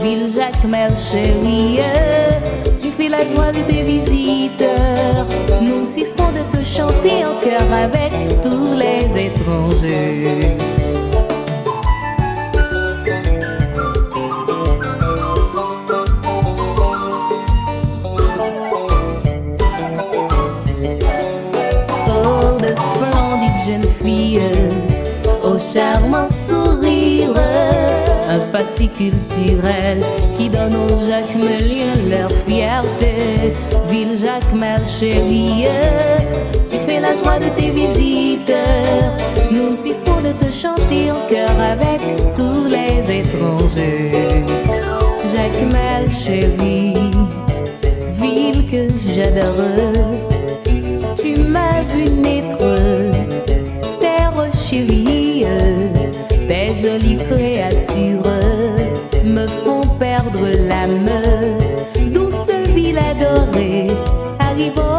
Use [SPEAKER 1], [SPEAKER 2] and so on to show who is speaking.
[SPEAKER 1] ville Jacmel chérie, tu fais la joie de tes visiteurs. Nous ne cesserons de te chanter en chœur avec tous les étrangers. Oh, de splendides jeunes filles, au charmant sourire, un passé culturel qui donne aux Jacmeliens leur fierté. Ville Jacmel chérie, tu fais la joie de tes visiteurs. Nous ne cesserons de te chanter en chœur avec tous les étrangers. Jacmel chérie, ville que j'adore, tu m'as vu naître, terre chérie. Tes jolies créatures me font perdre l'âme. Douce ville adorée, arrivons